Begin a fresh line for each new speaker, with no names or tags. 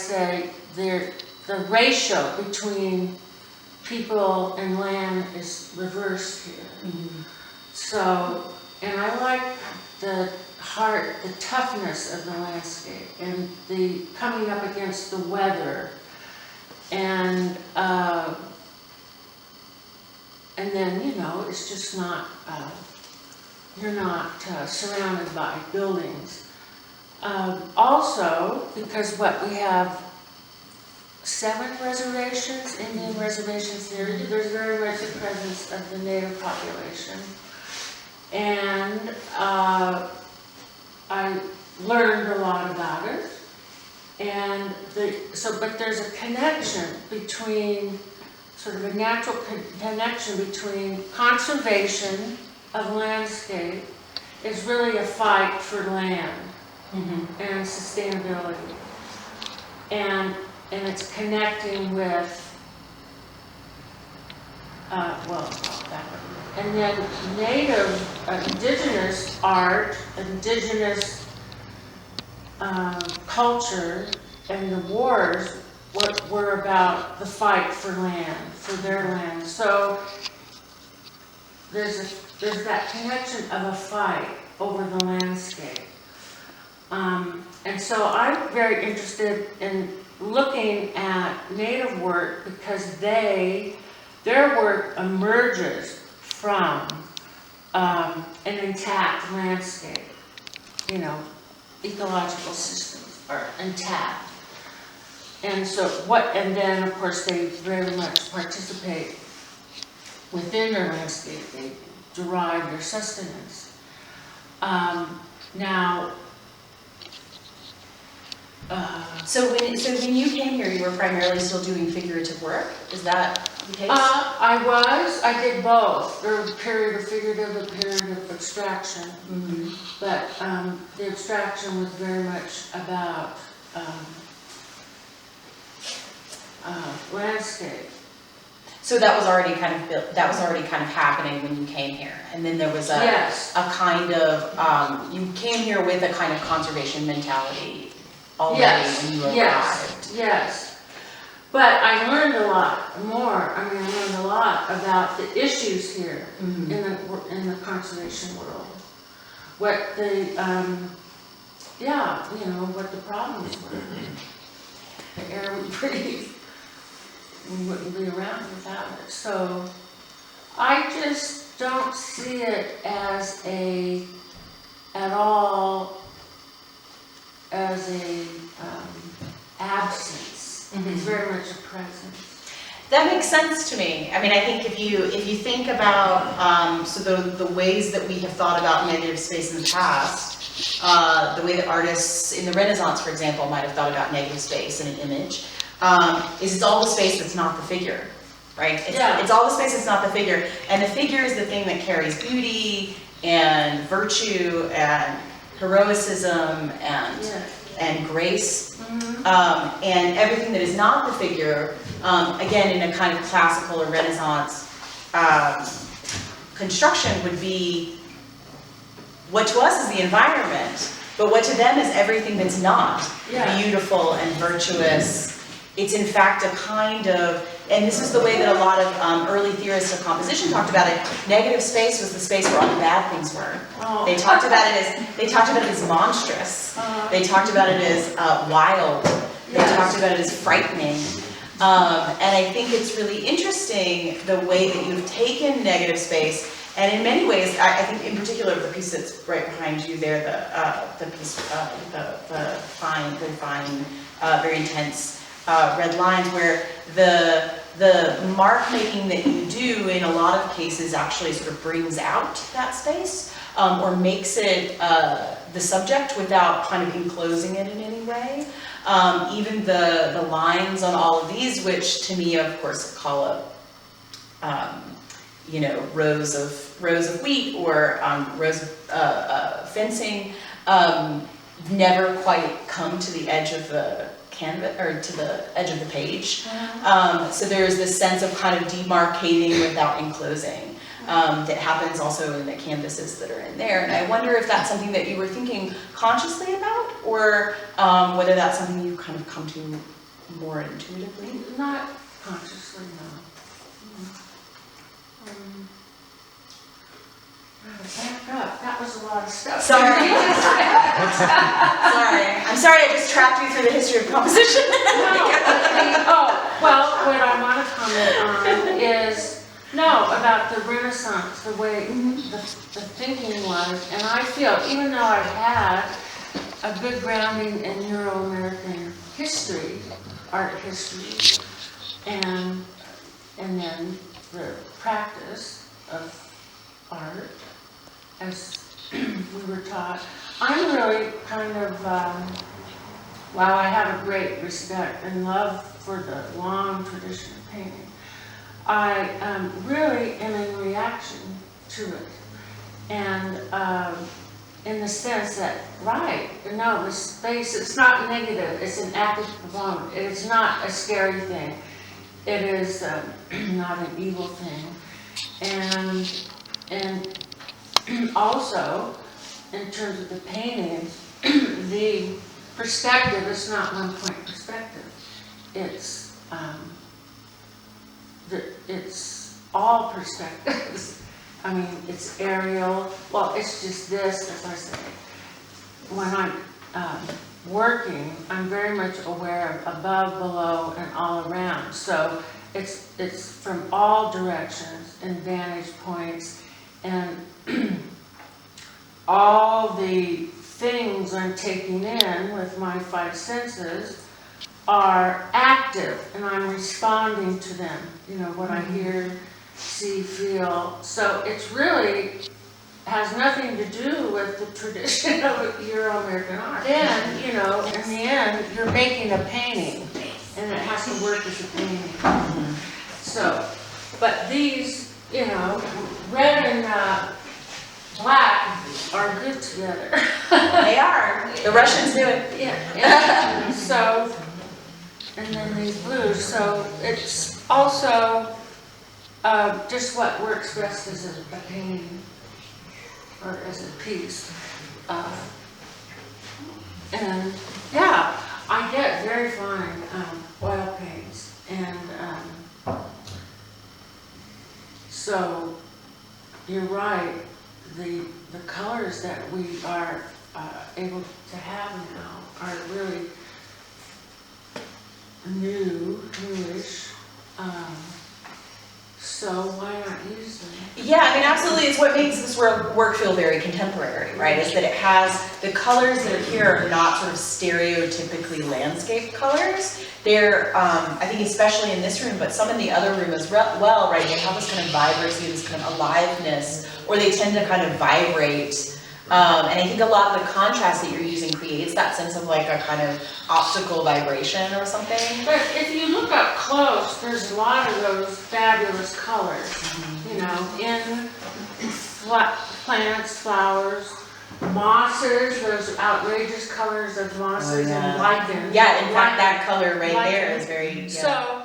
say the ratio between people and land is reversed here.
Mm-hmm.
So, and I like the toughness of the landscape and the coming up against the weather, and then, you know, it's just not, you're not surrounded by buildings. Also, because we have 7 reservations, Indian reservations here, there's very much a presence of the native population. And I learned a lot about it. And but there's a connection between, sort of a natural connection between conservation of landscape is really a fight for land and sustainability. And it's connecting with, and then native, indigenous art, indigenous culture, and the wars were about the fight for land, for their land. So there's that connection of a fight over the landscape. And so I'm very interested in looking at native work because their work emerges from an intact landscape. You know, ecological systems are intact. And so and then of course they very much participate within their landscape. They derive their sustenance.
So when you came here, you were primarily still doing figurative work? Is that the case?
I did both. There was a period of figurative, a period of abstraction. But the abstraction was very much about landscape.
So that was already kind of built, that was already kind of happening when you came here, and then there was a kind of you came here with a kind of conservation mentality already when you arrived.
Yes. But I learned a lot more. I mean, I learned a lot about the issues here in the conservation world. What the what the problems were. The air we breathe. We wouldn't be around without it. So I just don't see it as at all as a absence. It's very much a presence.
That makes sense to me. I mean, I think if you think about so the ways that we have thought about negative space in the past, the way that artists in the Renaissance, for example, might have thought about negative space in an image. Is it's all the space that's not the figure, right? It's all the space that's not the figure, and the figure is the thing that carries beauty and virtue and heroicism and grace, and everything that is not the figure, again in a kind of classical or Renaissance construction would be what to us is the environment, but what to them is everything that's not beautiful and virtuous. It's in fact a kind of, and this is the way that a lot of early theorists of composition talked about it. Negative space was the space where all the bad things were. They talked about it as monstrous. They talked about it as wild. They talked about it as frightening. And I think it's really interesting the way that you've taken negative space, and in many ways, I think in particular the piece that's right behind you there, the piece, the fine, very intense. Red lines, where the mark making that you do in a lot of cases actually sort of brings out that space, or makes it the subject without kind of enclosing it in any way. Even the lines on all of these, which to me of course call up rows of wheat or rows of fencing, never quite come to the edge of the canvas or to the edge of the page. So there's this sense of kind of demarcating without enclosing. that happens also in the canvases that are in there. And I wonder if that's something that you were thinking consciously about, or whether that's something you kind of come to more intuitively.
Not consciously, no. Back up, that was a lot of stuff.
Sorry. I'm sorry I just trapped you through the history of composition.
Well, what I want to comment on is, about the Renaissance, the way the thinking was, and I feel, even though I've had a good grounding in Euro-American history, art history, and then the practice of art, as we were taught, I'm really kind of, while I have a great respect and love for the long tradition of painting, I really am in reaction to it. And in the sense that, the space, it's not negative, it's an active component. It's not a scary thing. It is not an evil thing. And also, in terms of the paintings, the perspective is not one point perspective. It's all perspectives. I mean, it's aerial. Well, it's just this, as I say. When I'm working, I'm very much aware of above, below, and all around. So it's from all directions and vantage points, and all the things I'm taking in with my five senses are active, and I'm responding to them. What I hear, see, feel. So it's really has nothing to do with the tradition of Euro-American art. Then, in the end, you're making a painting, and it has to work as a painting. So, but these, red and black are good together.
They are. The Russians do it.
Yeah. So, and then these blues. So it's also just what works best as a painting or as a piece. And yeah, I get very fine oil paints, and so you're right. The colors that we are able to have now are really newish. So why not use them?
Yeah, I mean, absolutely. It's what makes this work feel very contemporary, right? Is that it has the colors that are here are not sort of stereotypically landscape colors. They're, I think, especially in this room, but some in the other room as well, right? They have this kind of vibrancy, this kind of aliveness, or they tend to kind of vibrate. And I think a lot of the contrast that you're using creates that sense of like a kind of optical vibration or something.
But if you look up close, there's a lot of those fabulous colors, in plants, flowers, mosses, those outrageous colors of mosses and lichens.
Yeah, in fact, that color right there is very,
So,